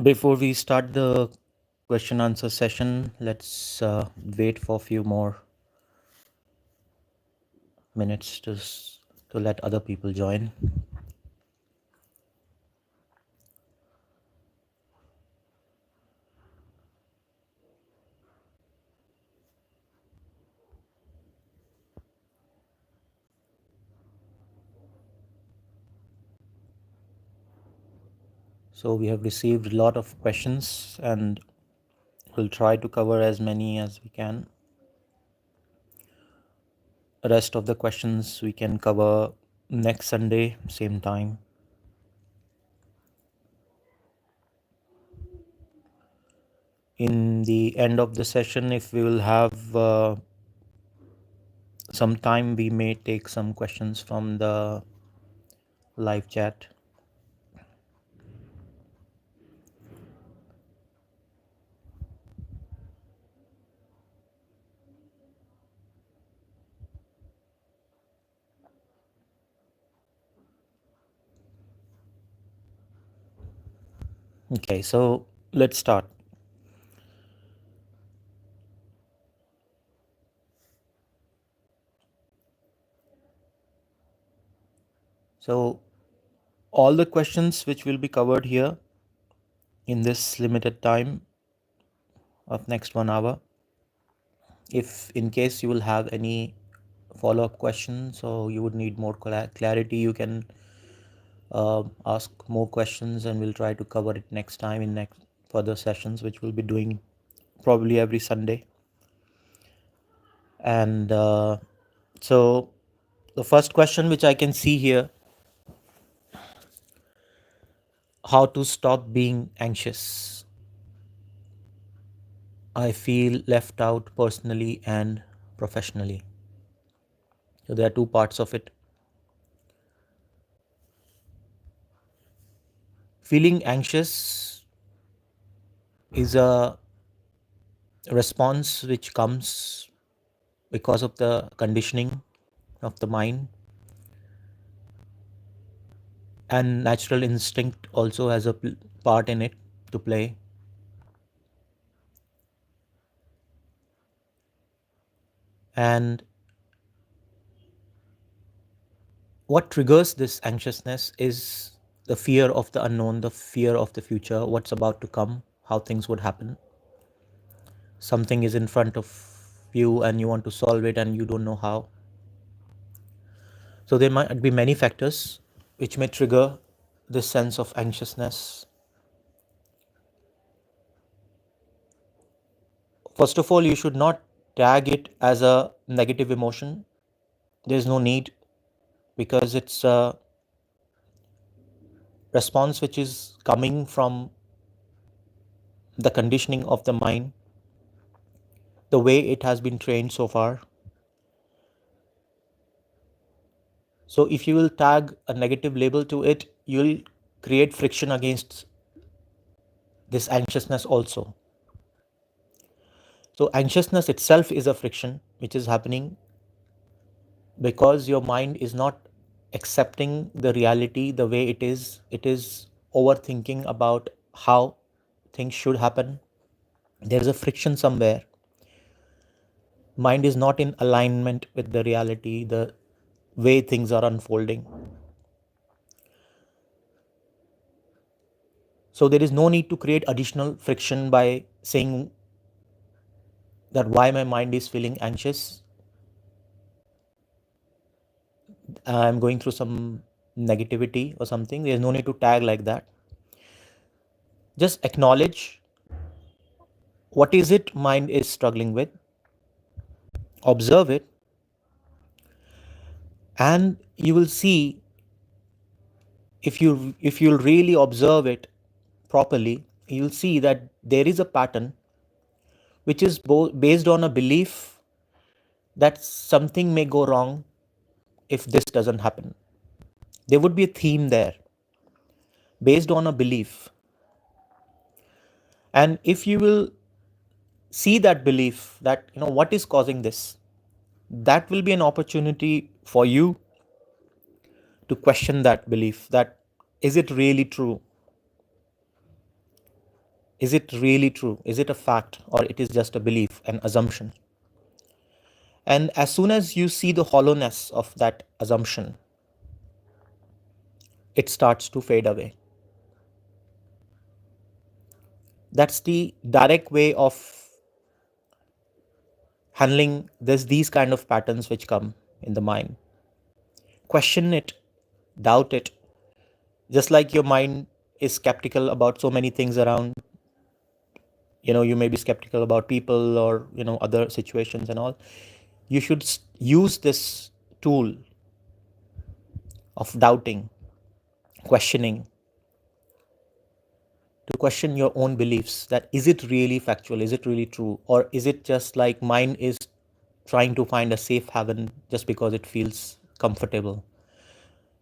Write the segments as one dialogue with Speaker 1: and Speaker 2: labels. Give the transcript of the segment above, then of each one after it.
Speaker 1: Before we start the question answer session, let's wait for a few more minutes to let other people join. So we have received a lot of questions and we'll try to cover as many as we can. The rest of the questions we can cover next Sunday, same time. In the end of the session, if we will have some time, we may take some questions from the live chat. Okay, so let's start. So all the questions which will be covered here in this limited time of next 1 hour, if in case you will have any follow-up questions or you would need more clarity, you can ask more questions and we'll try to cover it next time in next further sessions, which we'll be doing probably every Sunday. And so the first question which I can see here: how to stop being anxious? I feel left out personally and professionally. So there are two parts of it. Feeling anxious is a response which comes because of the conditioning of the mind, and natural instinct also has a part in it to play. And what triggers this anxiousness is the fear of the unknown, the fear of the future, what's about to come, how things would happen. Something is in front of you and you want to solve it and you don't know how. So there might be many factors which may trigger this sense of anxiousness. First of all, you should not tag it as a negative emotion. There's no need, because it's a response which is coming from the conditioning of the mind, the way it has been trained so far. So if you will tag a negative label to it, you'll create friction against this anxiousness also. So anxiousness itself is a friction which is happening because your mind is not accepting the reality the way it is. It is overthinking about how things should happen. There is a friction somewhere. Mind is not in alignment with the reality, the way things are unfolding. So there is no need to create additional friction by saying that why my mind is feeling anxious. I'm going through some negativity or something. There's no need to tag like that. Just acknowledge what is it mind is struggling with, observe it, and you will see, if you'll really observe it properly, you'll see that there is a pattern which is based on a belief that something may go wrong if this doesn't happen. There would be a theme there based on a belief. And if you will see that belief, that what is causing this, that will be an opportunity for you to question that belief, that is it really true. Is it really true? Is it a fact, or it is just a belief, an assumption? And as soon as you see the hollowness of that assumption, it starts to fade away. That's the direct way of handling these kind of patterns which come in the mind. Question it, doubt it. Just like your mind is skeptical about so many things around, you may be skeptical about people or other situations and all. You should use this tool of doubting, questioning, to question your own beliefs, that is it really factual, is it really true, or is it just like mind is trying to find a safe haven just because it feels comfortable.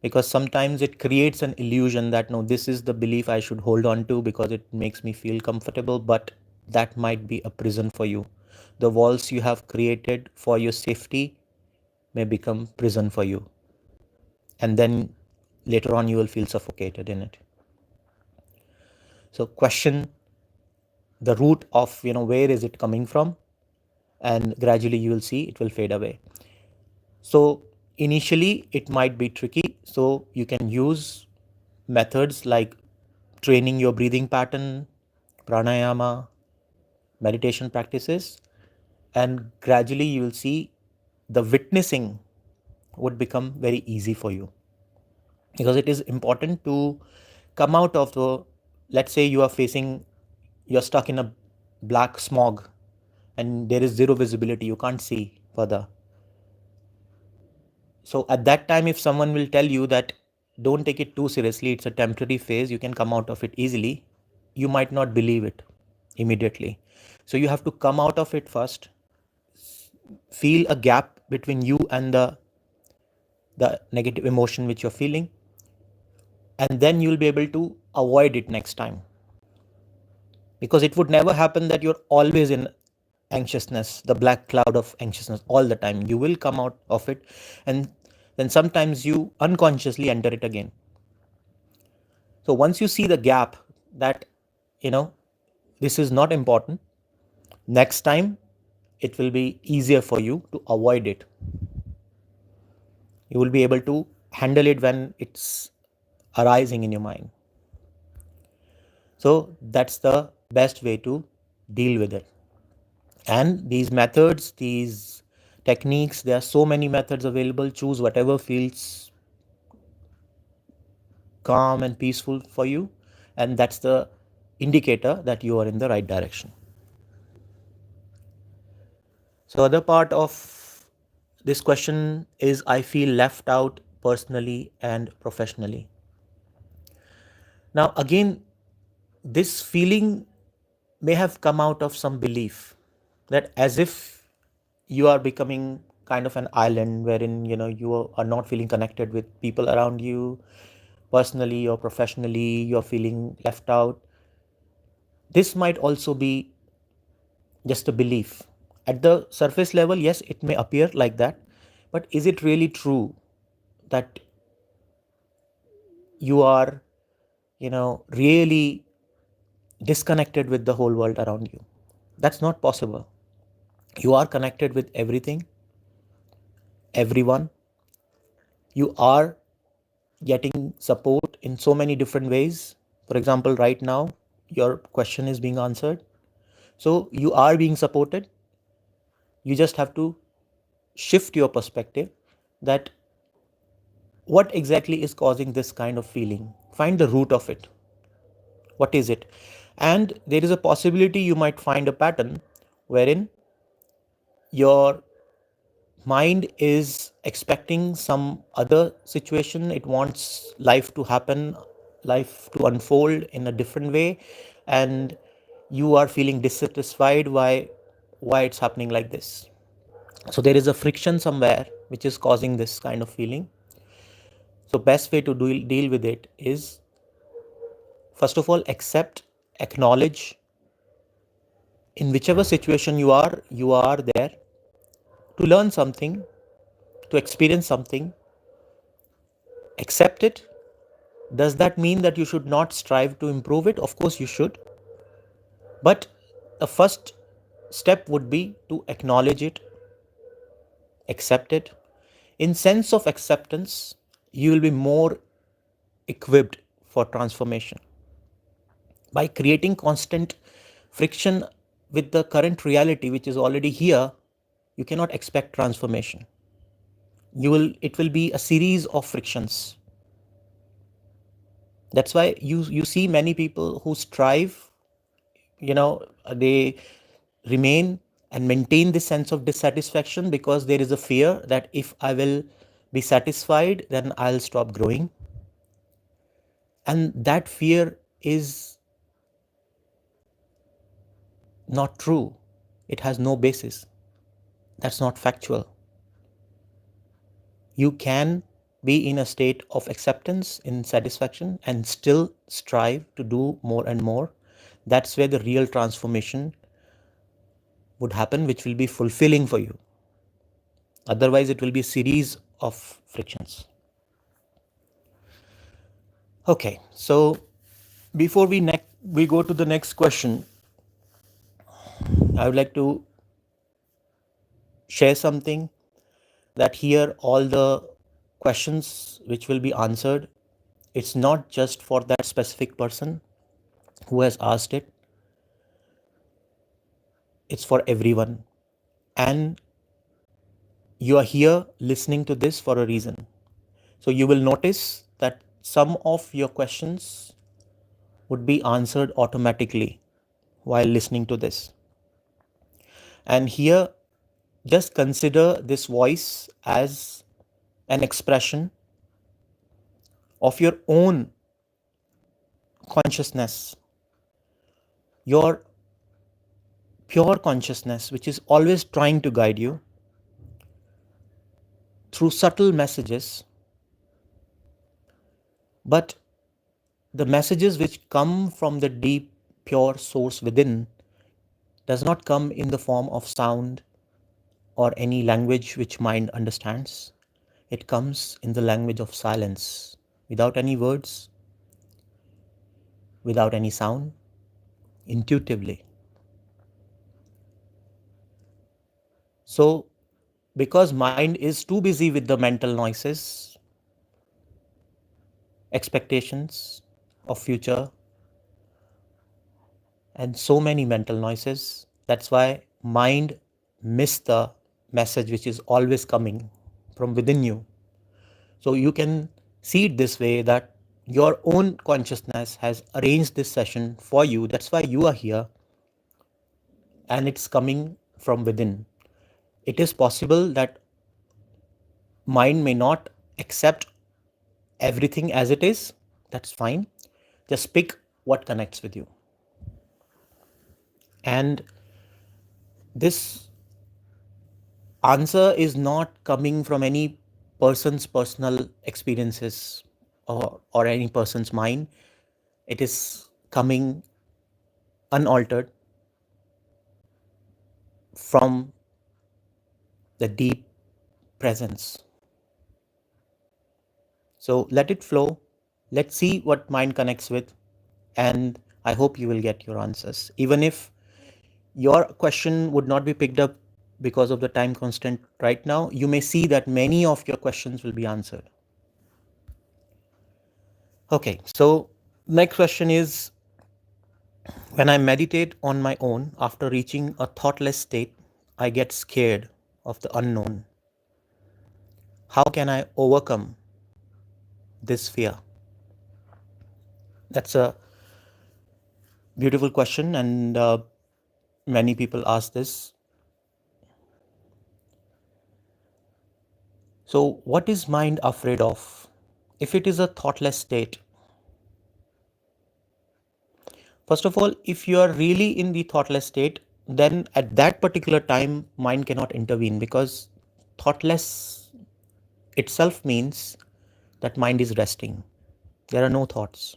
Speaker 1: Because sometimes it creates an illusion that no, this is the belief I should hold on to because it makes me feel comfortable, but that might be a prison for you. The walls you have created for your safety may become prison for you, and then later on you will feel suffocated in it. So question the root of where is it coming from, and gradually you will see it will fade away. So initially it might be tricky, so you can use methods like training your breathing pattern, pranayama, meditation practices, and gradually you will see the witnessing would become very easy for you. Because it is important to come out of the, let's say you're stuck in a black smog and there is zero visibility, you can't see further. So at that time, if someone will tell you that don't take it too seriously, it's a temporary phase, you can come out of it easily, you might not believe it immediately. So you have to come out of it first, feel a gap between you and the negative emotion which you're feeling, and then you'll be able to avoid it next time. Because it would never happen that you're always in anxiousness, the black cloud of anxiousness all the time. You will come out of it, and then sometimes you unconsciously enter it again. So once you see the gap that, this is not important, next time it will be easier for you to avoid it. You will be able to handle it when it's arising in your mind. So that's the best way to deal with it. And these methods, these techniques, there are so many methods available. Choose whatever feels calm and peaceful for you, and that's the indicator that you are in the right direction. So other part of this question is, I feel left out personally and professionally. Now again, this feeling may have come out of some belief that as if you are becoming kind of an island wherein you are not feeling connected with people around you, personally or professionally, you're feeling left out. This might also be just a belief. At the surface level, yes, it may appear like that, but is it really true that you are, really disconnected with the whole world around you? That's not possible. You are connected with everything, everyone. You are getting support in so many different ways. For example, right now, your question is being answered. So you are being supported. You just have to shift your perspective that what exactly is causing this kind of feeling. Find the root of it. What is it? And there is a possibility you might find a pattern wherein your mind is expecting some other situation. It wants life to happen, life to unfold in a different way, and you are feeling dissatisfied why it's happening like this. So there is a friction somewhere which is causing this kind of feeling. So best way to deal with it is, first of all, accept, acknowledge, in whichever situation you are there to learn something, to experience something. Accept it. Does that mean that you should not strive to improve it? Of course you should. But the first step would be to acknowledge it, accept it. In sense of acceptance, you will be more equipped for transformation. By creating constant friction with the current reality which is already here, you cannot expect transformation. It will be a series of frictions. That's why you see many people who strive, they remain and maintain this sense of dissatisfaction because there is a fear that if I will be satisfied, then I'll stop growing. And that fear is not true. It has no basis. That's not factual. You can be in a state of acceptance, in satisfaction, and still strive to do more and more. That's where the real transformation would happen, which will be fulfilling for you. Otherwise, it will be a series of frictions. Okay, so before we go to the next question, I would like to share something, that here all the questions which will be answered, it's not just for that specific person who has asked it, it's for everyone. And you are here listening to this for a reason. So you will notice that some of your questions would be answered automatically while listening to this. And here, just consider this voice as an expression of your own consciousness, your pure consciousness, which is always trying to guide you through subtle messages. But the messages which come from the deep, pure source within does not come in the form of sound or any language which mind understands. It comes in the language of silence, without any words, without any sound, intuitively. So, because mind is too busy with the mental noises, expectations of future, and so many mental noises, that's why mind miss the message which is always coming from within you. So you can see it this way, that your own consciousness has arranged this session for you. That's why you are here, and it's coming from within. It is possible that mind may not accept everything as it is. That's fine. Just pick what connects with you. And this answer is not coming from any person's personal experiences or any person's mind. It is coming unaltered from the deep presence. So let it flow. Let's see what mind connects with. And I hope you will get your answers. Even if your question would not be picked up because of the time constraint right now, you may see that many of your questions will be answered. Okay, so next question is, when I meditate on my own after reaching a thoughtless state, I get scared of the unknown. How can I overcome this fear? That's a beautiful question, and many people ask this. So, what is mind afraid of? If it is a thoughtless state, first of all, if you are really in the thoughtless state, then at that particular time, mind cannot intervene, because thoughtless itself means that mind is resting. There are no thoughts.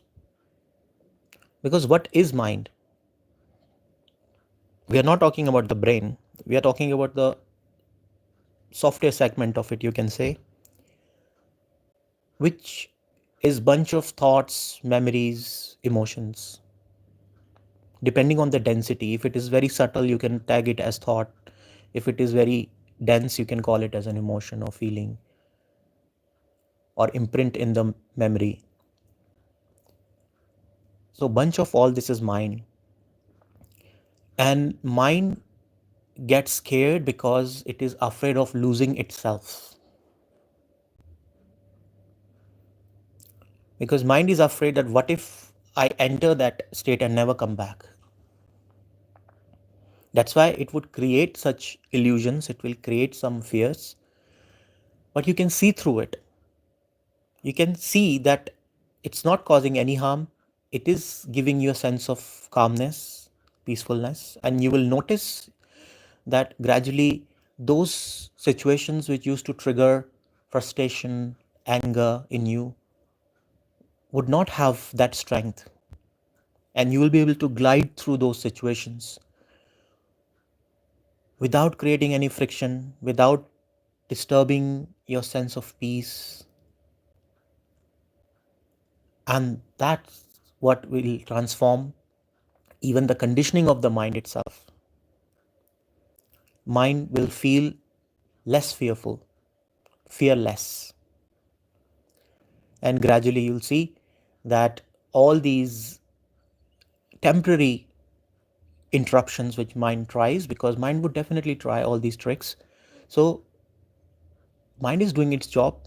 Speaker 1: Because what is mind? We are not talking about the brain. We are talking about the software segment of it, you can say, which is bunch of thoughts, memories, emotions. depending on the density. If it is very subtle, you can tag it as thought. If it is very dense, you can call it as an emotion or feeling or imprint in the memory. So bunch of all this is mind. And mind gets scared because it is afraid of losing itself. Because mind is afraid that what if I enter that state and never come back? That's why it would create such illusions, it will create some fears, but you can see through it. You can see that it's not causing any harm. It is giving you a sense of calmness, peacefulness, and you will notice that gradually those situations which used to trigger frustration, anger in you would not have that strength, and you will be able to glide through those situations without creating any friction, without disturbing your sense of peace. And that's what will transform even the conditioning of the mind itself. Mind will feel less fearful, fearless. And gradually you'll see that all these temporary interruptions which mind tries, because mind would definitely try all these tricks. So mind is doing its job.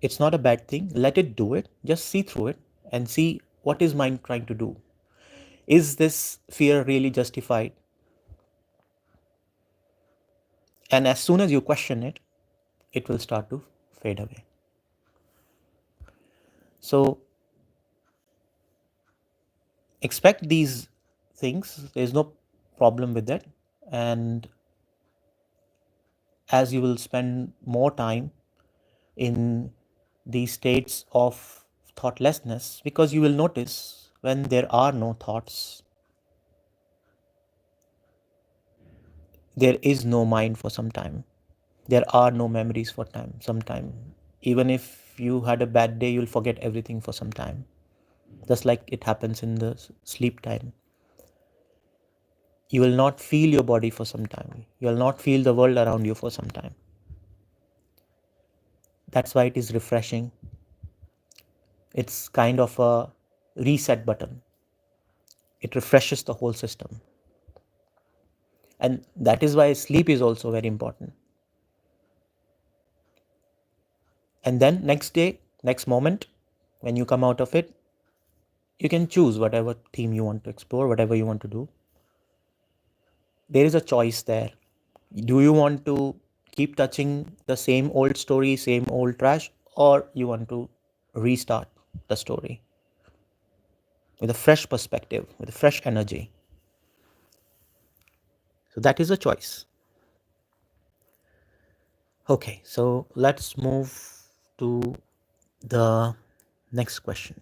Speaker 1: It's not a bad thing. Let it do it. Just see through it and see what is mind trying to do. Is this fear really justified? And as soon as you question it, it will start to fade away. So expect these things. There's no problem with that. And as you will spend more time in these states of thoughtlessness, because you will notice when there are no thoughts, there is no mind for some time. There are no memories for some time. Even if you had a bad day, you'll forget everything for some time. Just like it happens in the sleep time. You will not feel your body for some time. You will not feel the world around you for some time. That's why it is refreshing. It's kind of a reset button. It refreshes the whole system. And that is why sleep is also very important. And then next day, next moment, when you come out of it, you can choose whatever theme you want to explore, whatever you want to do. There is a choice there. Do you want to keep touching the same old story, same old trash, or you want to restart the story with a fresh perspective, with a fresh energy? So that is a choice. Okay, so let's move to the next question.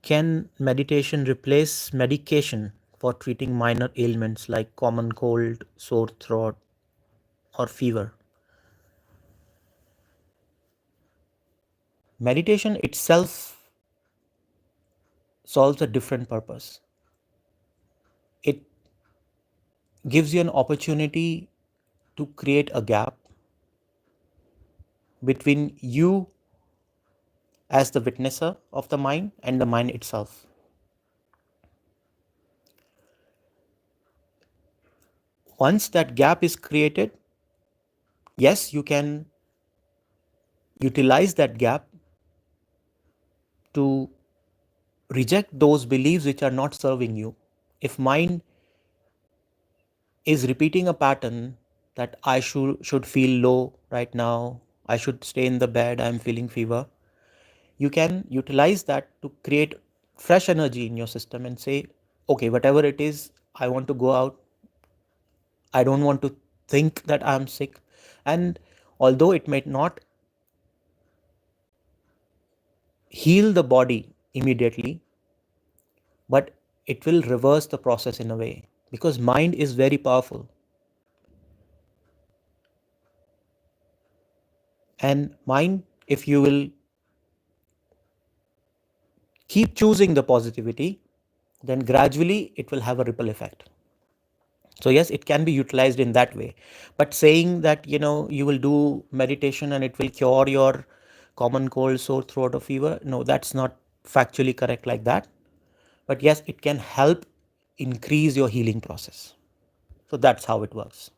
Speaker 1: Can meditation replace medication for treating minor ailments like common cold, sore throat, or fever? Meditation itself solves a different purpose. It gives you an opportunity to create a gap between you as the witnesser of the mind and the mind itself. Once that gap is created, yes, you can utilize that gap to reject those beliefs which are not serving you. If mind is repeating a pattern that I should feel low right now, I should stay in the bed, I'm feeling fever, you can utilize that to create fresh energy in your system and say, okay, whatever it is, I want to go out. I don't want to think that I'm sick. And although it might not heal the body immediately, but it will reverse the process in a way, because mind is very powerful. And mind, if you will keep choosing the positivity, then gradually it will have a ripple effect. So yes, it can be utilized in that way. But saying that, you will do meditation and it will cure your common cold, sore throat, or fever, no, that's not factually correct like that. But yes, it can help increase your healing process. So that's how it works.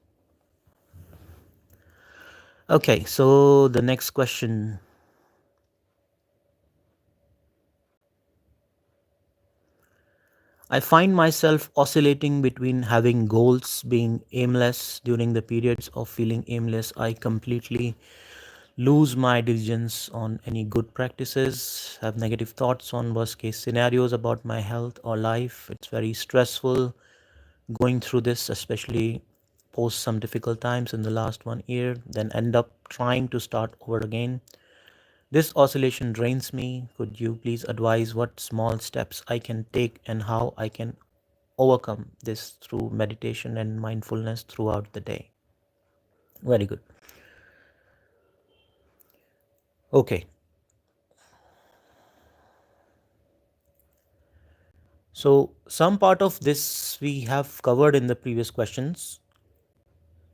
Speaker 1: Okay, so the next question. I find myself oscillating between having goals, being aimless. During the periods of feeling aimless, I completely lose my diligence on any good practices, have negative thoughts on worst case scenarios about my health or life. It's very stressful going through this, especially post some difficult times in the last 1 year, then end up trying to start over again. This oscillation drains me. Could you please advise what small steps I can take and how I can overcome this through meditation and mindfulness throughout the day? Very good. Okay. So, some part of this we have covered in the previous questions.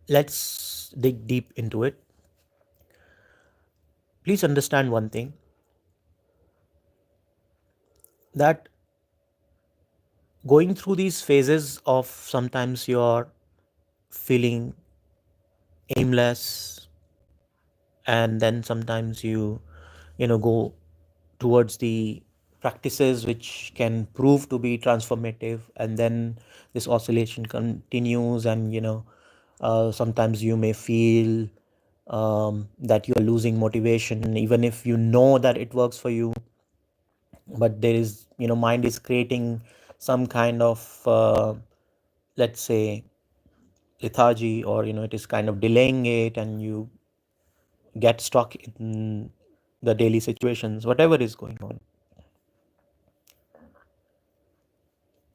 Speaker 1: Let's dig deep into it. Please understand one thing, that going through these phases of sometimes you're feeling aimless, and then sometimes you go towards the practices which can prove to be transformative, and then this oscillation continues, and sometimes you may feel that you are losing motivation even if you know that it works for you, but there is, mind is creating some kind of let's say lethargy, or it is kind of delaying it, and you get stuck in the daily situations, whatever is going on.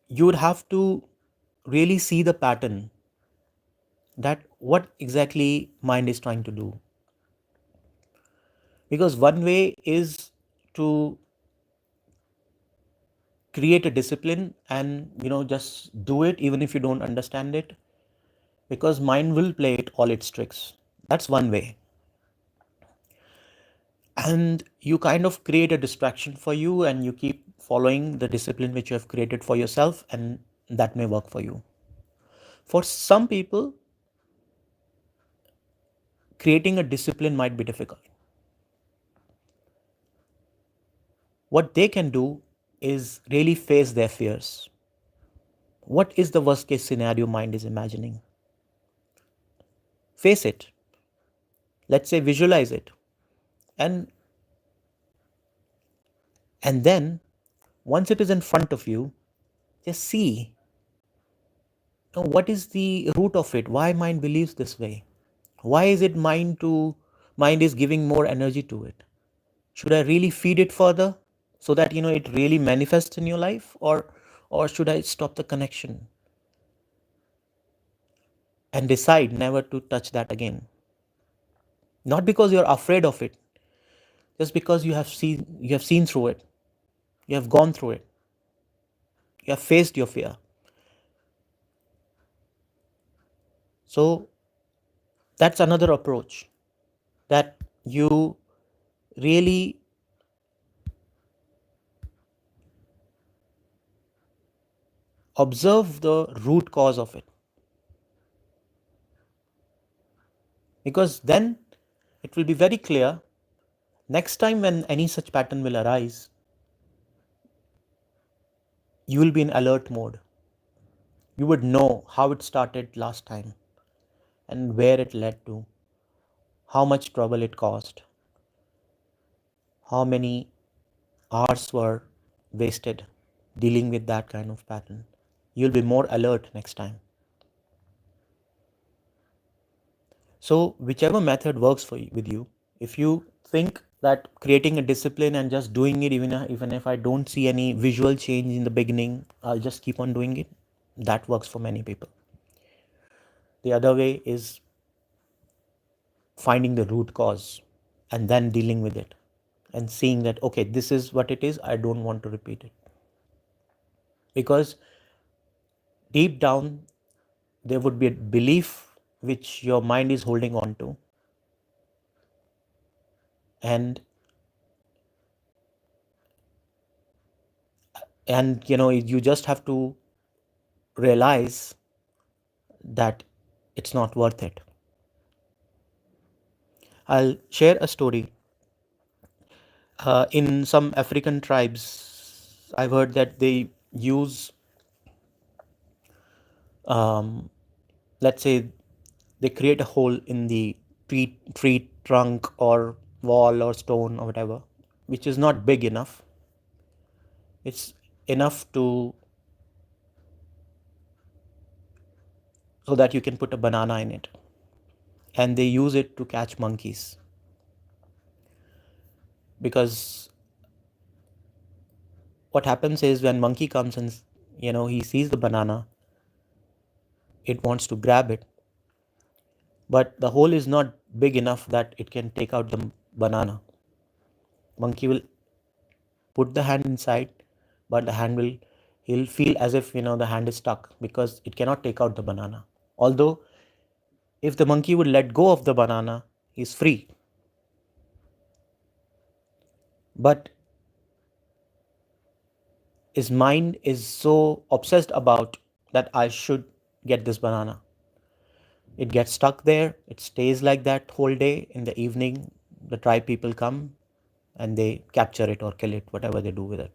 Speaker 1: You would have to really see the pattern, that what exactly mind is trying to do. Because one way is to create a discipline and just do it even if you don't understand it, because mind will play it all its tricks. That's one way. And you kind of create a distraction for you, and you keep following the discipline which you have created for yourself, and that may work for you. For some people, creating a discipline might be difficult. What they can do is really face their fears. What is the worst case scenario mind is imagining? Face it. Let's say visualize it. And then once it is in front of you, just see, what is the root of it? Why mind believes this way? Why is it mind is giving more energy to it? Should I really feed it further so that it really manifests in your life, or should I stop the connection and decide never to touch that again? Not because you're afraid of it, just because you have seen through it, you have gone through it, you have faced your fear. So that's another approach, that you really observe the root cause of it, because then it will be very clear. Next time when any such pattern will arise, you will be in alert mode. You would know how it started last time and where it led to, how much trouble it caused, how many hours were wasted dealing with that kind of pattern. You'll be more alert next time. So, whichever method works for you, with you, if you think that creating a discipline and just doing it, even if I don't see any visual change in the beginning, I'll just keep on doing it. That works for many people. The other way is finding the root cause and then dealing with it and seeing that, okay, this is what it is, I don't want to repeat it. Because deep down, there would be a belief which your mind is holding on to, and you just have to realize that it's not worth it. I'll share a story. In some African tribes, I've heard that they use, let's say, they create a hole in the tree trunk or wall or stone or whatever, which is not big enough. It's enough to so that you can put a banana in it, and they use it to catch monkeys. Because what happens is, when monkey comes and he sees the banana, it wants to grab it, but the hole is not big enough that it can take out the banana. Monkey will put the hand inside, but he'll feel as if the hand is stuck, because it cannot take out the banana. Although if the monkey would let go of the banana, he's free. But his mind is so obsessed about that I should get this banana. It gets stuck there. It stays like that whole day. In the evening, the tribe people come and they capture it or kill it, whatever they do with it.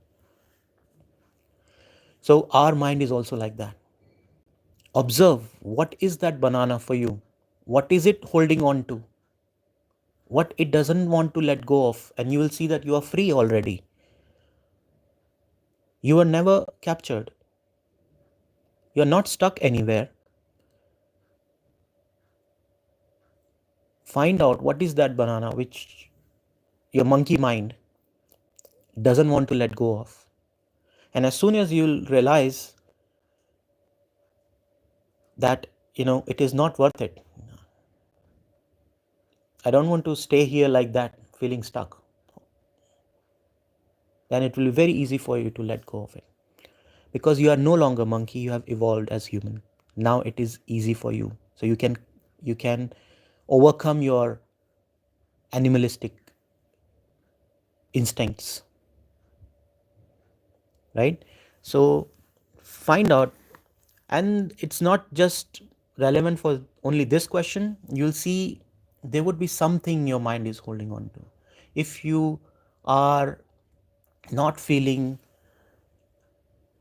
Speaker 1: So our mind is also like that. Observe, what is that banana for you? What is it holding on to? What it doesn't want to let go of? And you will see that you are free already. You were never captured. You are not stuck anywhere. Find out what is that banana which your monkey mind doesn't want to let go of. And as soon as you'll realize that, it is not worth it, I don't want to stay here like that, feeling stuck, then it will be very easy for you to let go of it. Because you are no longer monkey, you have evolved as human. Now it is easy for you. So you can overcome your animalistic instincts, right? So find out, and it's not just relevant for only this question. You'll see there would be something your mind is holding on to. If you are not feeling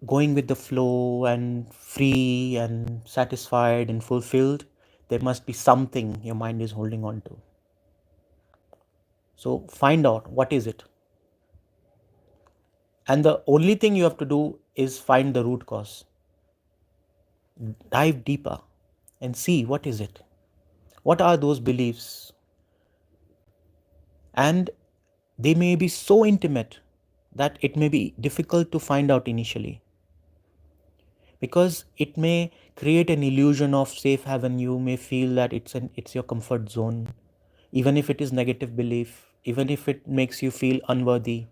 Speaker 1: going with the flow and free and satisfied and fulfilled, there must be something your mind is holding on to. So find out what is it. And the only thing you have to do is find the root cause. Dive deeper and see what is it. What are those beliefs? And they may be so intimate that it may be difficult to find out initially, because it may create an illusion of safe haven. You may feel that it's your comfort zone, even if it is negative belief, even if it makes you feel unworthy.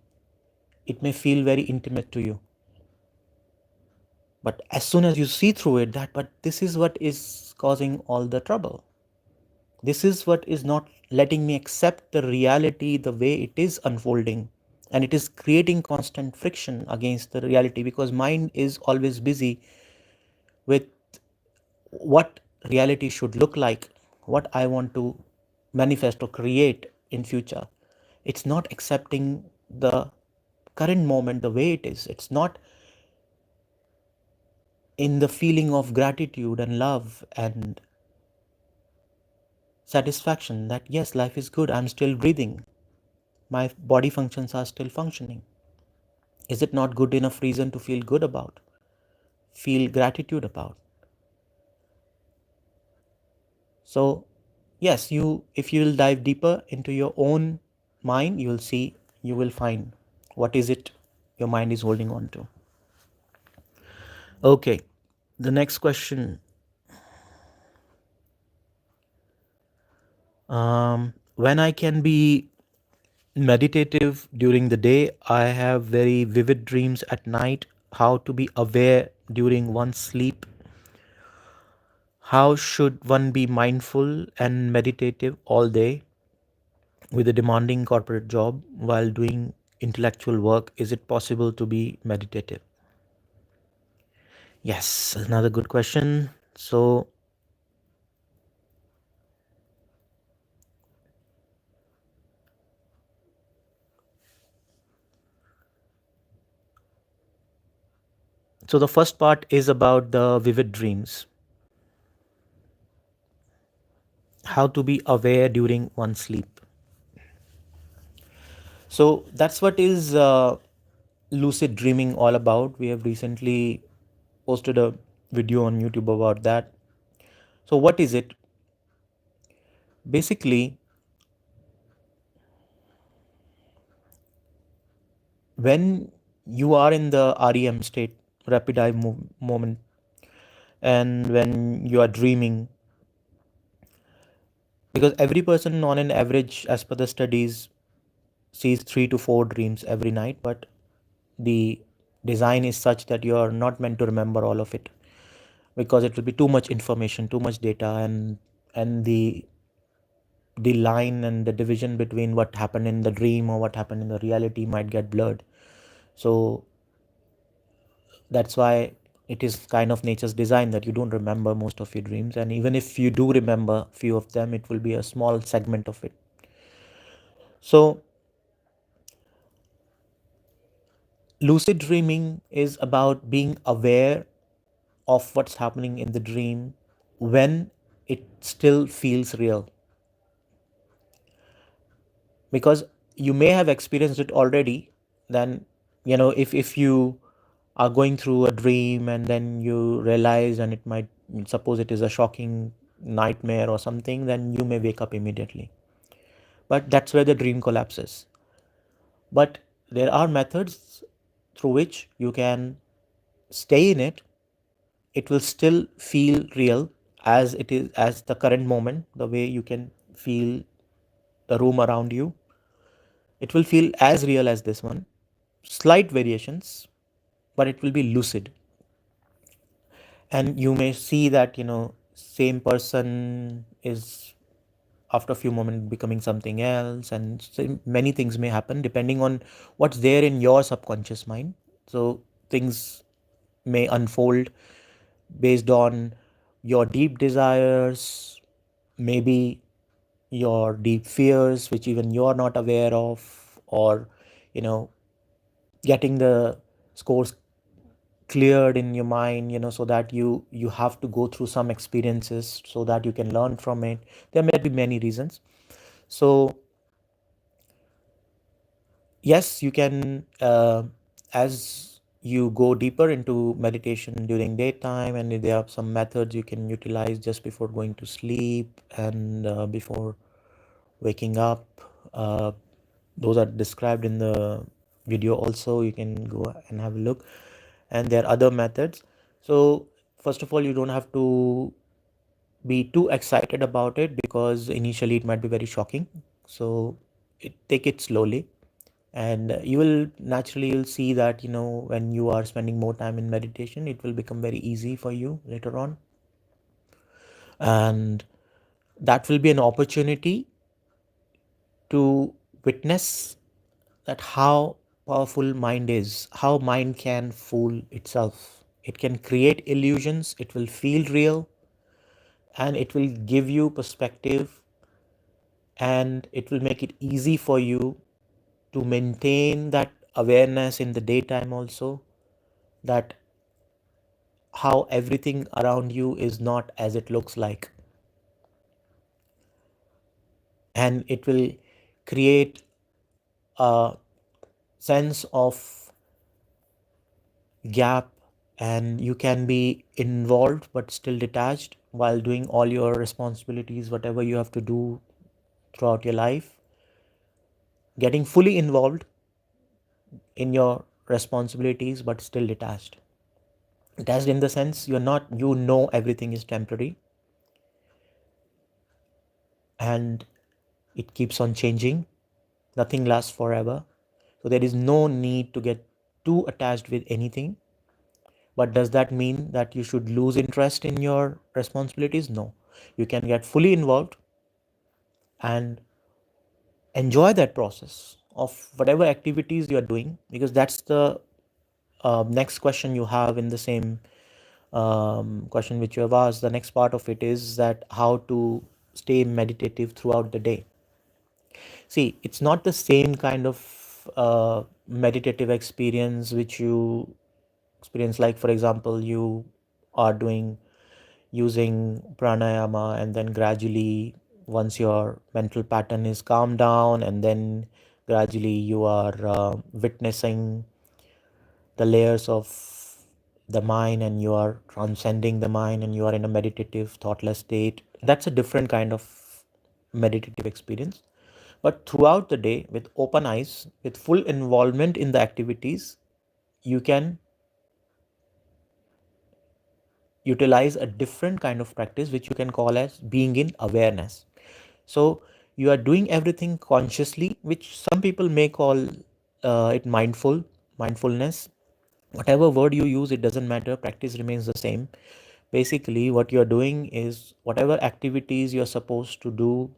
Speaker 1: It may feel very intimate to you. But as soon as you see through it, but this is what is causing all the trouble. This is what is not letting me accept the reality the way it is unfolding. And it is creating constant friction against the reality, because mind is always busy with what reality should look like, what I want to manifest or create in future. It's not accepting the current moment the way it is. It's not in the feeling of gratitude and love and satisfaction that yes, life is good, I'm still breathing, my body functions are still functioning. Is it not good enough reason to feel good about, feel gratitude about? So yes, if you will dive deeper into your own mind, you will find what is it your mind is holding on to. Okay, the next question. When I can be meditative during the day. I have very vivid dreams at night. How to be aware during one's sleep. How should one be mindful and meditative all day with a demanding corporate job while doing intellectual work? Is it possible to be meditative? Yes, another good question. So the first part is about the vivid dreams. How to be aware during one's sleep. So that's what is lucid dreaming all about. We have recently posted a video on YouTube about that. So what is it? Basically, when you are in the REM state, rapid eye moment, and when you are dreaming, because every person on an average, as per the studies, sees 3 to 4 dreams every night, but the design is such that you are not meant to remember all of it, because it will be too much information, too much data, and the line and the division between what happened in the dream or what happened in the reality might get blurred. So that's why it is kind of nature's design that you don't remember most of your dreams, and even if you do remember few of them, it will be a small segment of it. So lucid dreaming is about being aware of what's happening in the dream when it still feels real, because you may have experienced it already. Then if you are going through a dream and then you realize, and it might, suppose it is a shocking nightmare or something, then you may wake up immediately, but that's where the dream collapses. But there are methods through which you can stay in it. It will still feel real as it is, as the current moment, the way you can feel the room around you. It will feel as real as this one, slight variations, but it will be lucid. And you may see that same person is after a few moments becoming something else, and many things may happen depending on what's there in your subconscious mind. So things may unfold based on your deep desires, maybe your deep fears which even you're not aware of, or you know getting the scores cleared in your mind, so that you have to go through some experiences so that you can learn from it. There may be many reasons. So yes, you can, as you go deeper into meditation during daytime, and there are some methods you can utilize just before going to sleep and before waking up. Those are described in the video also. You can go and have a look, and there are other methods. So first of all, you don't have to be too excited about it, because initially it might be very shocking. So take it slowly, and you will naturally, you'll see that when you are spending more time in meditation, it will become very easy for you later on. And that will be an opportunity to witness that how powerful mind is, how mind can fool itself. It can create illusions, it will feel real, and it will give you perspective, and it will make it easy for you to maintain that awareness in the daytime also, that how everything around you is not as it looks like. And it will create a sense of gap, and you can be involved but still detached while doing all your responsibilities, whatever you have to do throughout your life, getting fully involved in your responsibilities but still detached. Detached in the sense, you're not, everything is temporary, and it keeps on changing, Nothing lasts forever. So there is no need to get too attached with anything. But does that mean that you should lose interest in your responsibilities? No. You can get fully involved and enjoy that process of whatever activities you are doing, because that's the next question you have in the same question which you have asked. The next part of it is that how to stay meditative throughout the day. See, it's not the same kind of meditative experience which you experience, like, for example, you are doing using pranayama, and then gradually, once your mental pattern is calmed down, and then gradually you are witnessing the layers of the mind, and you are transcending the mind, and you are in a meditative thoughtless state. That's a different kind of meditative experience. But throughout the day, with open eyes, with full involvement in the activities, you can utilize a different kind of practice which you can call as being in awareness. So you are doing everything consciously, which some people may call it mindfulness. Whatever word you use, it doesn't matter. Practice remains the same. Basically, what you're doing is whatever activities you're supposed to do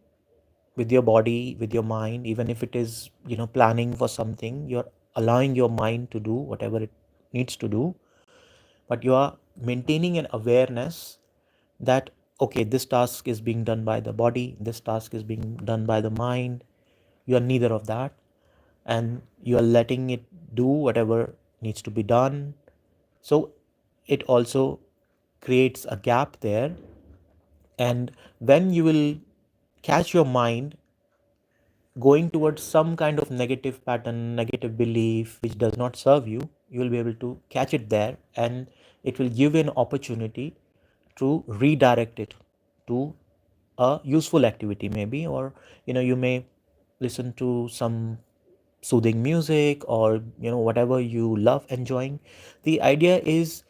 Speaker 1: with your body, with your mind, even if it is, planning for something, you're allowing your mind to do whatever it needs to do, but you are maintaining an awareness that, okay, this task is being done by the body, this task is being done by the mind. You are neither of that, and you are letting it do whatever needs to be done. So it also creates a gap there. And when you will catch your mind going towards some kind of negative pattern, negative belief which does not serve you, you will be able to catch it there, and it will give you an opportunity to redirect it to a useful activity, maybe. Or you may listen to some soothing music, or whatever you love enjoying. The idea is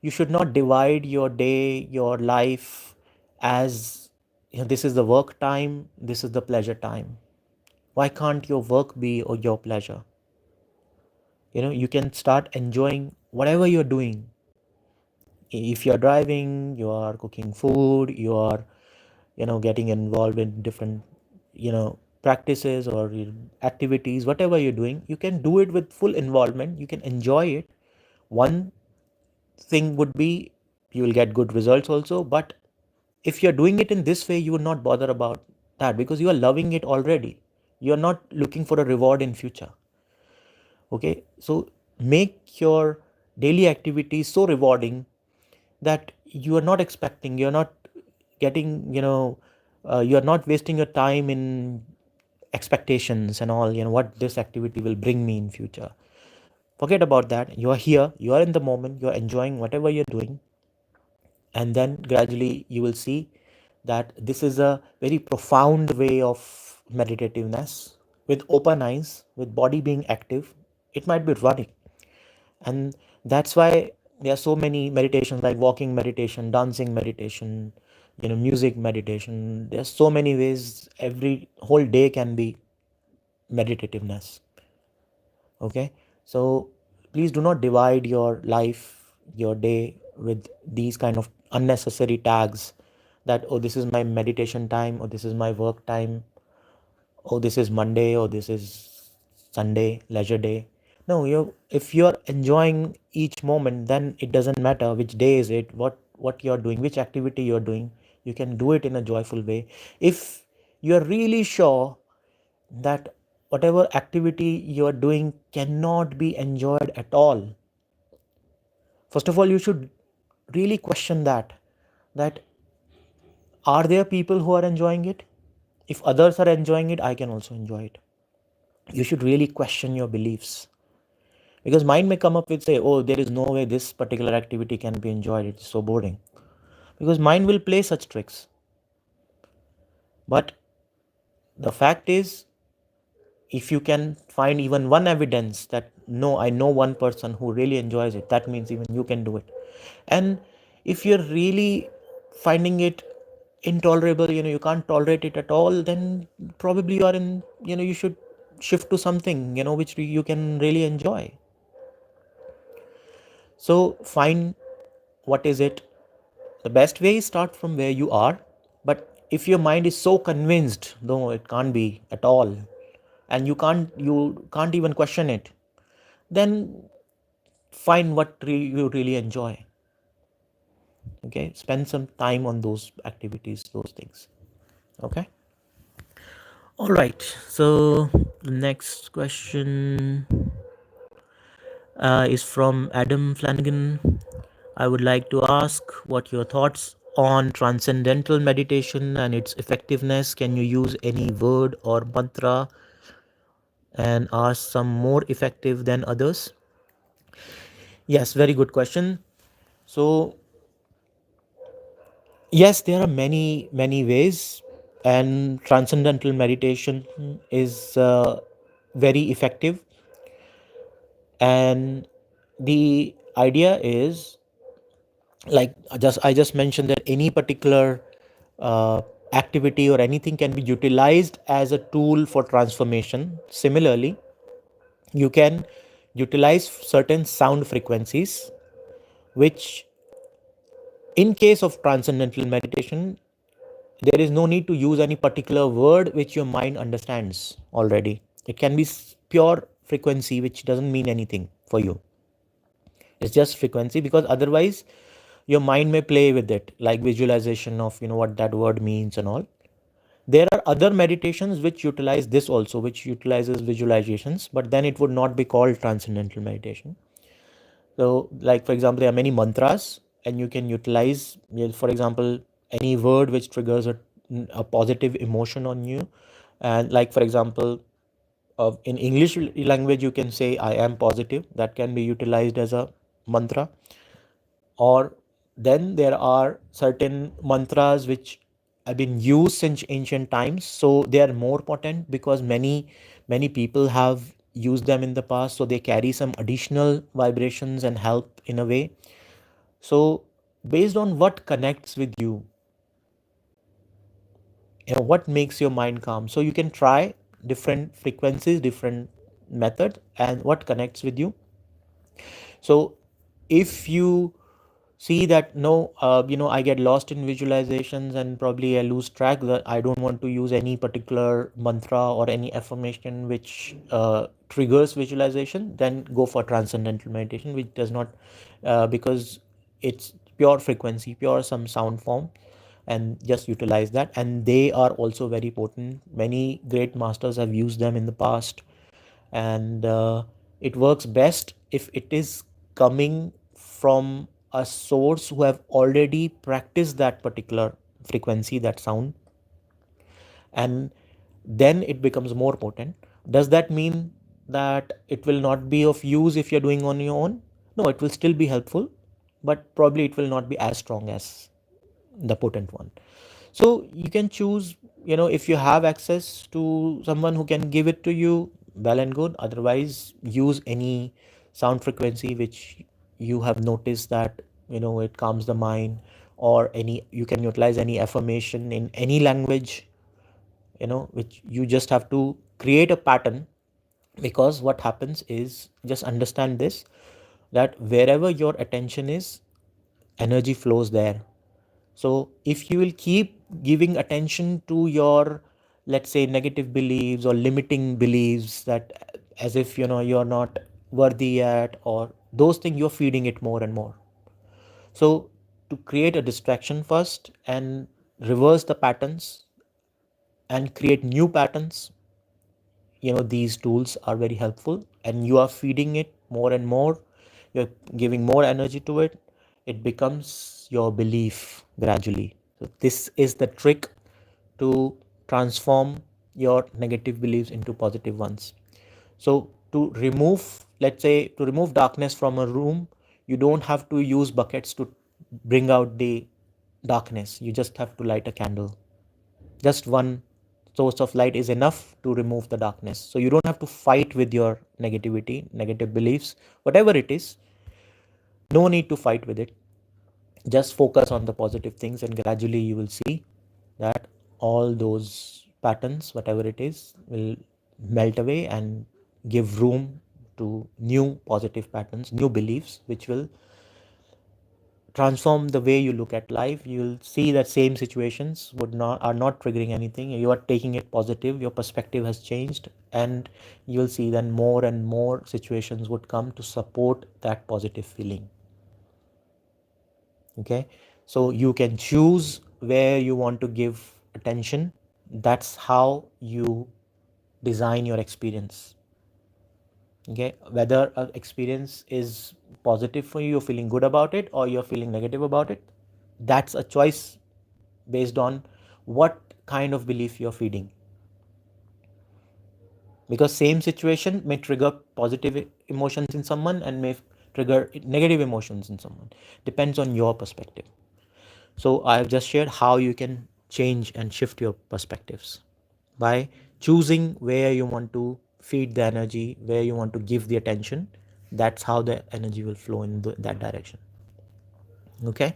Speaker 1: you should not divide your day, your life, as this is the work time, this is the pleasure time. Why can't your work be or your pleasure? You can start enjoying whatever you're doing. If you're driving, you are cooking food, you are getting involved in different practices or activities, whatever you're doing, you can do it with full involvement, you can enjoy it. One thing would be, you will get good results also. But if you're doing it in this way, you would not bother about that, because you are loving it already. You're not looking for a reward in future. Okay, so make your daily activities so rewarding that you are not expecting, you're not getting, you're not wasting your time in expectations and all, what this activity will bring me in future. Forget about that. You are here, you are in the moment, you're enjoying whatever you're doing. And then gradually you will see that this is a very profound way of meditativeness, with open eyes, with body being active. It might be running, and that's why there are so many meditations, like walking meditation, dancing meditation, music meditation. There's so many ways. Every whole day can be meditativeness. Okay, so please do not divide your life, your day, with these kind of unnecessary tags, that, oh, this is my meditation time, or this is my work time, oh, this is Monday, or this is Sunday, leisure day. No, if you're enjoying each moment, then it doesn't matter which day is it, what you're doing, which activity you're doing. You can do it in a joyful way. If you're really sure that whatever activity you're doing cannot be enjoyed at all, first of all, you should really question that are there people who are enjoying it? If others are enjoying it, I can also enjoy it. You should really question your beliefs, because mind may come up with, say, oh, there is no way this particular activity can be enjoyed, it's so boring. Because mind will play such tricks. But the fact is, if you can find even one evidence that, no, I know one person who really enjoys it, that means even you can do it. And if you're really finding it intolerable, you can't tolerate it at all, then probably you are in, you should shift to something, which you can really enjoy. So find what is it. The best way is start from where you are. But if your mind is so convinced, no, it can't be at all, and you can't even question it, then find what you really enjoy. Okay, spend some time on those activities, those things. Okay. All right. So the next question is from Adam Flanagan. I would like to ask what your thoughts on transcendental meditation and its effectiveness. Can you use any word or mantra, and are some more effective than others? Yes, very good question. So, yes, there are many ways, and transcendental meditation is very effective. And the idea is, like I just mentioned, that any particular uh, activity or anything can be utilized as a tool for transformation. Similarly, you can utilize certain sound frequencies, which, in case of transcendental meditation, there is no need to use any particular word which your mind understands already. It can be pure frequency, which doesn't mean anything for you. It's just frequency, because otherwise your mind may play with it, like visualization of what that word means and all. There are other meditations which utilize this also, which utilizes visualizations, but then it would not be called transcendental meditation. So, like for example, there are many mantras, and you can utilize, for example, any word which triggers a positive emotion on you. And like for example, in English language, you can say I am positive. That can be utilized as a mantra. Or then there are certain mantras which have been used since ancient times, so they are more potent because many people have used them in the past, so they carry some additional vibrations and help in a way. So based on what connects with you, what makes your mind calm, so you can try different frequencies, different method, and what connects with you. So if you see that, no, I get lost in visualizations and probably I lose track, that I don't want to use any particular mantra or any affirmation which triggers visualization, then go for transcendental meditation, which does not, because it's pure frequency, pure some sound form, and just utilize that. And they are also very potent. Many great masters have used them in the past, and it works best if it is coming from a source who have already practiced that particular frequency, that sound, and then it becomes more potent. Does that mean that it will not be of use if you're doing on your own? No, it will still be helpful, but probably it will not be as strong as the potent one. So you can choose, if you have access to someone who can give it to you, well and good. Otherwise, use any sound frequency which you have noticed that it calms the mind. Or any, you can utilize any affirmation in any language, which you just have to create a pattern. Because what happens is, just understand this, that wherever your attention is, energy flows there. So if you will keep giving attention to your, let's say, negative beliefs or limiting beliefs, that as if you're not worthy yet, or those things, you're feeding it more and more. So to create a distraction first and reverse the patterns and create new patterns, these tools are very helpful, and you are feeding it more and more. You're giving more energy to it. It becomes your belief gradually. So this is the trick to transform your negative beliefs into positive ones. So to remove, let's say, to remove darkness from a room, you don't have to use buckets to bring out the darkness. You just have to light a candle. Just one source of light is enough to remove the darkness. So you don't have to fight with your negativity, negative beliefs, whatever it is. No need to fight with it. Just focus on the positive things, and gradually you will see that all those patterns, whatever it is, will melt away and give room to new positive patterns, new beliefs, which will transform the way you look at life. You'll see that same situations would not are not triggering anything. You are taking it positive, your perspective has changed, and you'll see then more and more situations would come to support that positive feeling. Okay, so you can choose where you want to give attention. That's how you design your experience. Okay, whether an experience is positive for you, you're feeling good about it, or you're feeling negative about it, that's a choice based on what kind of belief you're feeding. Because same situation may trigger positive emotions in someone and may trigger negative emotions in someone. Depends on your perspective. So I have just shared how you can change and shift your perspectives by choosing where you want to feed the energy, where you want to give the attention. That's how the energy will flow in that direction. Okay.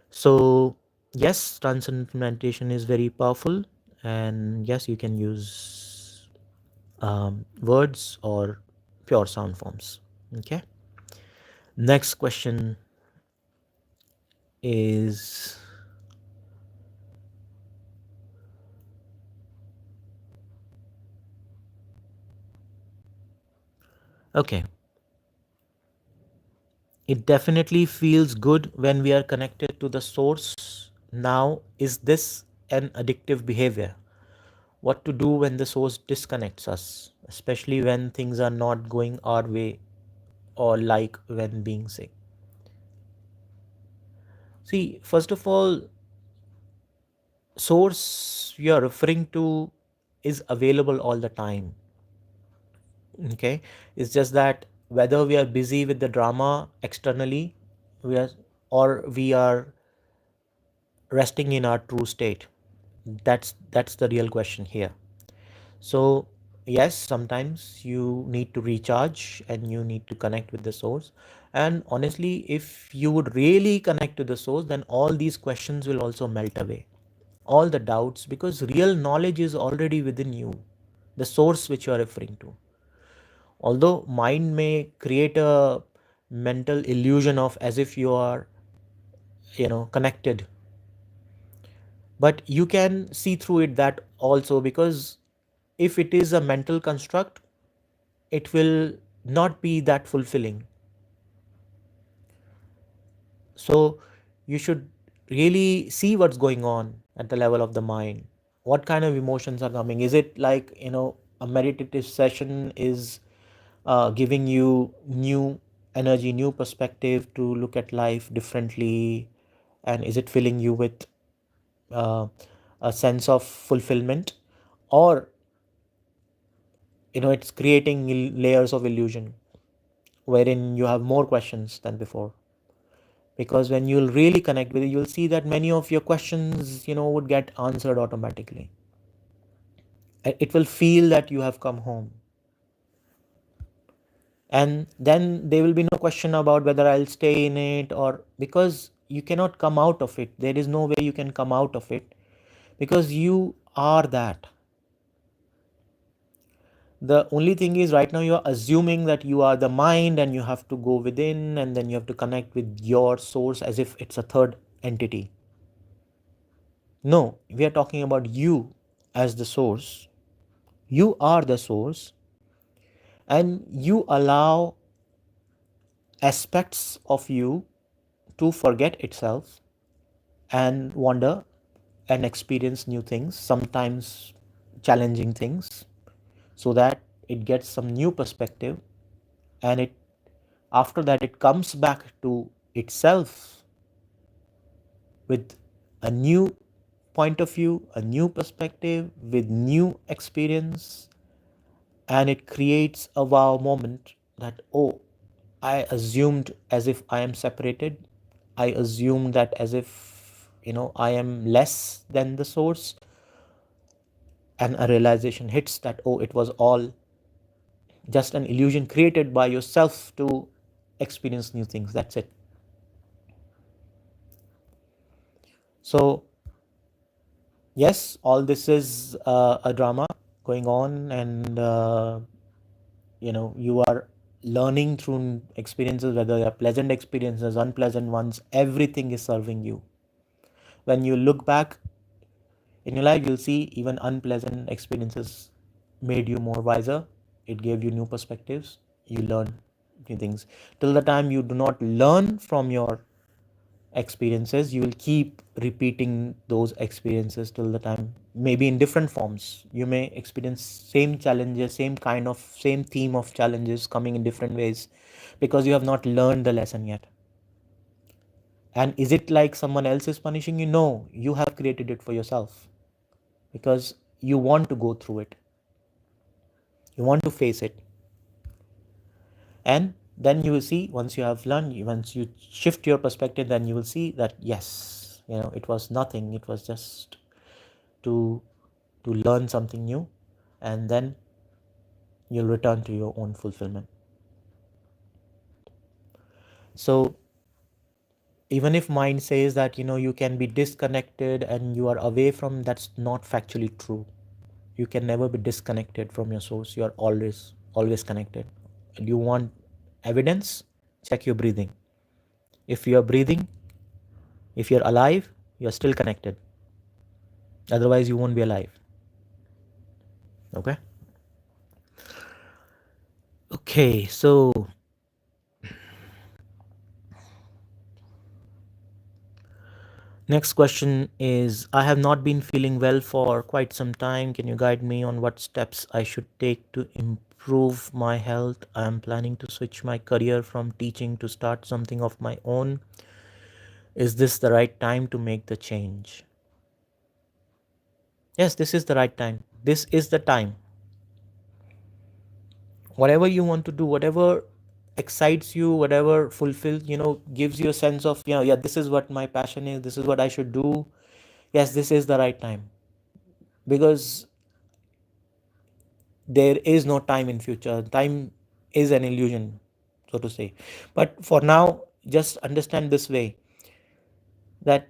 Speaker 1: So yes, transcendental meditation is very powerful, and yes, you can use words or pure sound forms. Okay. Next question is, okay, it definitely feels good when we are connected to the source. Now, is this an addictive behavior? What to do when the source disconnects us, especially when things are not going our way, or like when being sick? See, first of all, source you are referring to is available all the time. Okay, it's just that whether we are busy with the drama externally, we are or we are resting in our true state. That's the real question here. So yes, sometimes you need to recharge and you need to connect with the source. And honestly, if you would really connect to the source, then all these questions will also melt away, all the doubts, because real knowledge is already within you, the source which you are referring to. Although mind may create a mental illusion of as if you are, connected, but you can see through it that also, because if it is a mental construct, it will not be that fulfilling. So you should really see what's going on at the level of the mind. What kind of emotions are coming? Is it like, a meditative session is giving you new energy, new perspective to look at life differently? And is it filling you with uh, a sense of fulfillment? Or, it's creating layers of illusion wherein you have more questions than before? Because when you'll really connect with it, you'll see that many of your questions, would get answered automatically. It will feel that you have come home. And then there will be no question about whether I'll stay in it, or because you cannot come out of it. There is no way you can come out of it, because you are that. The only thing is, right now you are assuming that you are the mind and you have to go within and then you have to connect with your source as if it's a third entity. No, we are talking about you as the source. You are the source, and you allow aspects of you to forget itself and wander and experience new things, sometimes challenging things, so that it gets some new perspective, and it after that it comes back to itself with a new point of view, a new perspective, with new experience, and it creates a wow moment that, oh, I assumed as if I am separated. I assumed that as if, I am less than the source. And a realization hits that, oh, it was all just an illusion created by yourself to experience new things. That's it. So, yes, all this is a drama. going on, and you are learning through experiences, whether they are pleasant experiences, unpleasant ones. Everything is serving you. When you look back in your life, you'll see even unpleasant experiences made you more wiser. It gave you new perspectives. You learn new things. Till the time you do not learn from your experiences, you will keep repeating those experiences till the time, maybe in different forms. You may experience same challenges, same theme of challenges coming in different ways, because you have not learned the lesson yet. And is it like someone else is punishing you? No, you have created it for yourself, because you want to go through it, you want to face it. And then you will see, once you have learned, once you shift your perspective, then you will see that yes, it was nothing, it was just to learn something new, and then you'll return to your own fulfillment. So even if mind says that you can be disconnected and you are away from, that's not factually true. You can never be disconnected from your source. You are always connected. And you want evidence? Check your breathing. If you are breathing, if you're alive, you're still connected. Otherwise you won't be alive. Okay, so next question is, I have not been feeling well for quite some time. Can you guide me on what steps I should take to improve my health? I am planning to switch my career from teaching to start something of my own. Is this the right time to make the change? Yes, this is the right time. This is the time. Whatever you want to do, whatever excites you, whatever fulfills, gives you a sense of, yeah, this is what my passion is, this is what I should do. Yes, this is the right time, because there is no time in future. Time is an illusion, so to say. But for now, just understand this way, that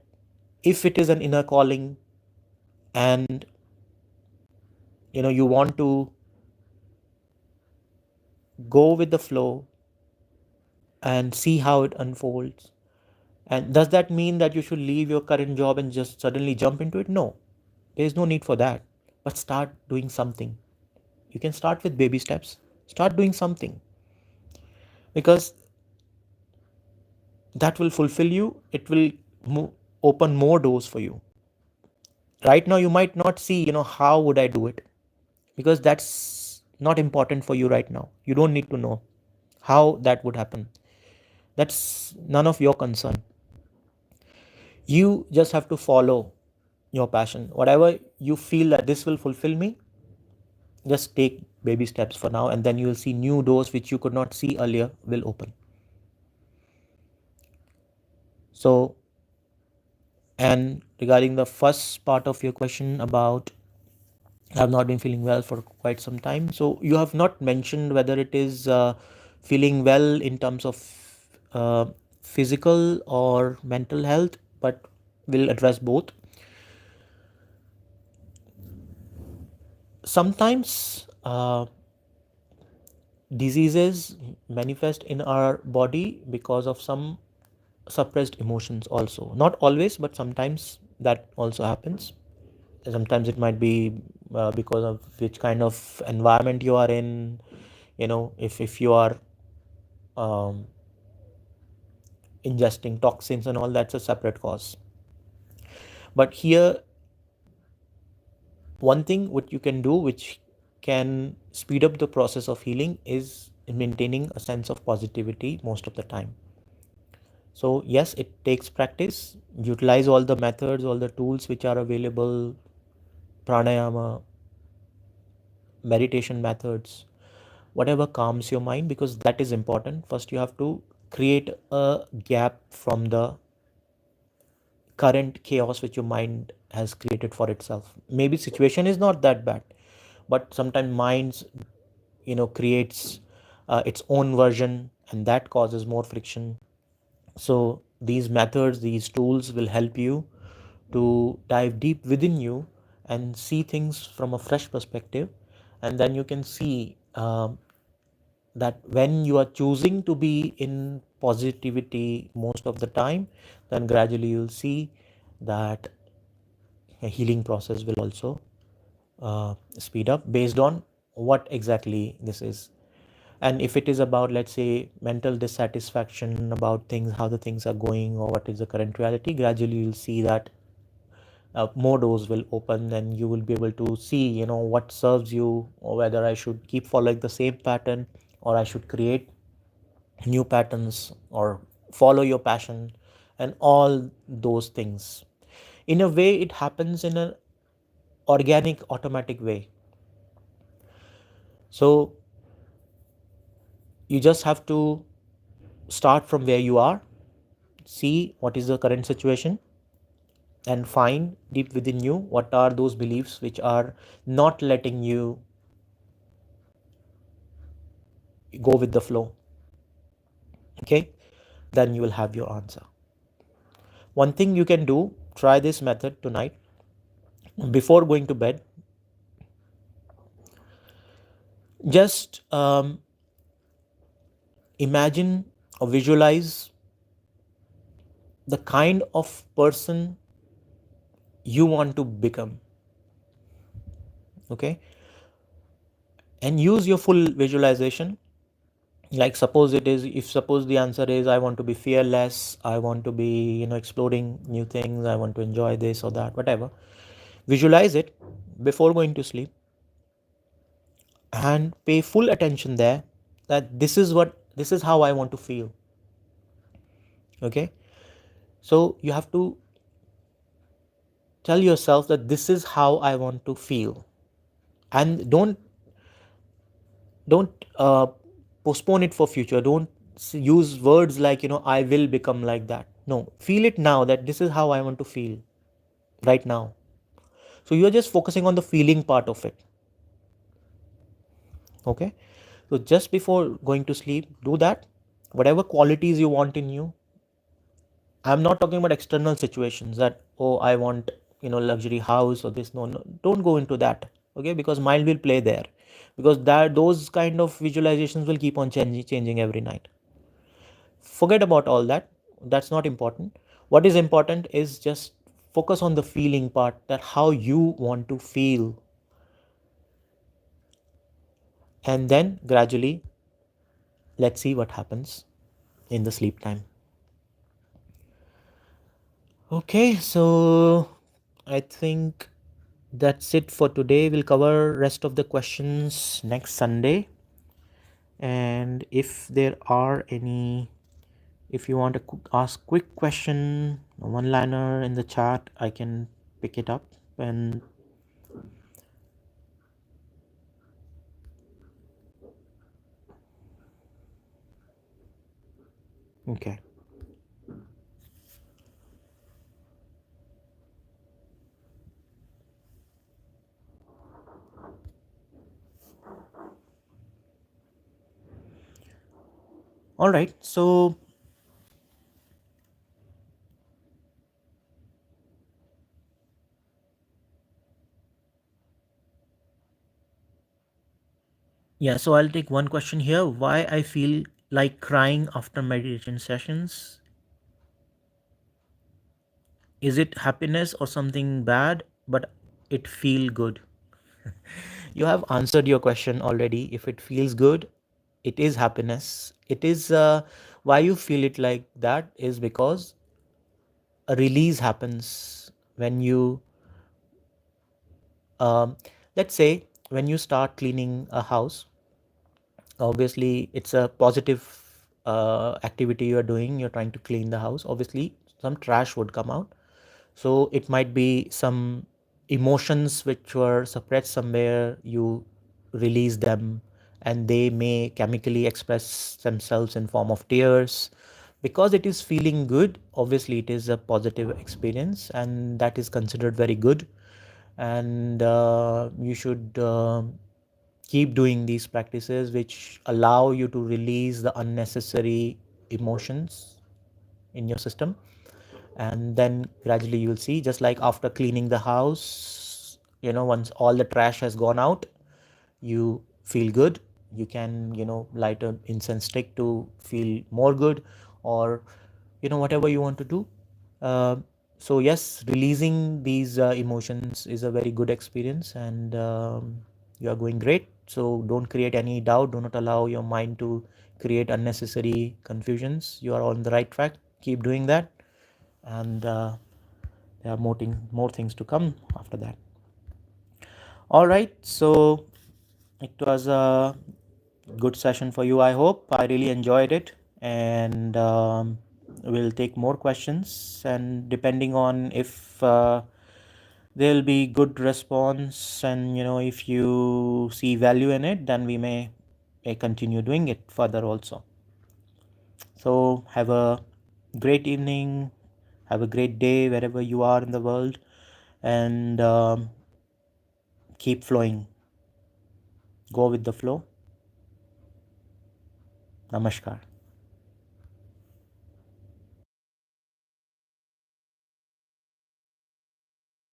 Speaker 1: if it is an inner calling, and you want to go with the flow and see how it unfolds, and does that mean that you should leave your current job and just suddenly jump into it? No, there is no need for that. But start doing something. You can start with baby steps. Start doing something, because that will fulfill you. It will open more doors for you. Right now you might not see, how would I do it, because that's not important for you right now. You don't need to know how that would happen. That's none of your concern. You just have to follow your passion. Whatever you feel that this will fulfill me, just take baby steps for now, and then you will see new doors which you could not see earlier will open. So, and regarding the first part of your question about, I have not been feeling well for quite some time. So you have not mentioned whether it is feeling well in terms of uh, physical or mental health, but we'll address both. Sometimes diseases manifest in our body because of some suppressed emotions also. Not always, but sometimes that also happens. Sometimes it might be because of which kind of environment you are in. If you are um, ingesting toxins and all, that's a separate cause. But here, one thing what you can do, which can speed up the process of healing, is maintaining a sense of positivity most of the time. So yes, it takes practice. Utilize all the methods, all the tools which are available, pranayama, meditation methods, whatever calms your mind, because that is important. First you have to create a gap from the current chaos which your mind has created for itself. Maybe situation is not that bad, but sometimes minds creates its own version, and that causes more friction. So these methods, these tools will help you to dive deep within you and see things from a fresh perspective, And then you can see that when you are choosing to be in positivity most of the time, then gradually you'll see that a healing process will also speed up based on what exactly this is. And if it is about, let's say, mental dissatisfaction about things, how the things are going, or what is the current reality, gradually you'll see that more doors will open, and you will be able to see, what serves you, or whether I should keep following the same pattern, or I should create new patterns, or follow your passion, and all those things. In a way, it happens in an organic, automatic way. So you just have to start from where you are, see what is the current situation, and find deep within you what are those beliefs which are not letting you go with the flow. Okay, then you will have your answer. One thing you can do, try this method tonight. Before going to bed, just imagine or visualize the kind of person you want to become. Okay, and use your full visualization. Like, suppose it is, if suppose the answer is, I want to be fearless, I want to be, exploring new things, I want to enjoy this or that, whatever. Visualize it before going to sleep, and pay full attention there, that this is how I want to feel. Okay, so you have to tell yourself that this is how I want to feel, and don't postpone it for future. Don't use words like, I will become like that. No, feel it now, that this is how I want to feel right now. So you're just focusing on the feeling part of it. Okay, so just before going to sleep, do that. Whatever qualities you want in you, I'm not talking about external situations, that, oh, I want, luxury house or this. No, no, don't go into that. Okay, because mind will play there, because that those kind of visualizations will keep on changing every night. Forget about all that. That's not important. What is important is just focus on the feeling part, that how you want to feel. And then gradually, let's see what happens in the sleep time. Okay, so I think that's it for today. We'll cover rest of the questions next Sunday. And if there are any, if you want to ask quick question, a one liner in the chat, I can pick it up. And okay. All right, so yeah, so I'll take one question here. Why I feel like crying after meditation sessions? Is it happiness or something bad, but it feel good? You have answered your question already. If it feels good, it is happiness. It is why you feel it like that is because a release happens when you, um, let's say, when you start cleaning a house. Obviously, it's a positive activity you're doing. You're trying to clean the house. Obviously, some trash would come out. So it might be some emotions which were suppressed somewhere, you release them, and they may chemically express themselves in form of tears. Because it is feeling good, obviously it is a positive experience, and that is considered very good. And you should keep doing these practices which allow you to release the unnecessary emotions in your system. And then gradually you'll see, just like after cleaning the house, once all the trash has gone out, you feel good, you can light an incense stick to feel more good, or whatever you want to do. uh, so yes, releasing these emotions is a very good experience, and you are going great. So don't create any doubt, do not allow your mind to create unnecessary confusions. You are on the right track, keep doing that, and there are more things to come after that. All right, so it was a good session for you. I hope I really enjoyed it, and we'll take more questions, and depending on if there'll be good response, and if you see value in it, then we may continue doing it further also. So have a great evening, have a great day wherever you are in the world, and keep flowing, go with the flow. Namaskar.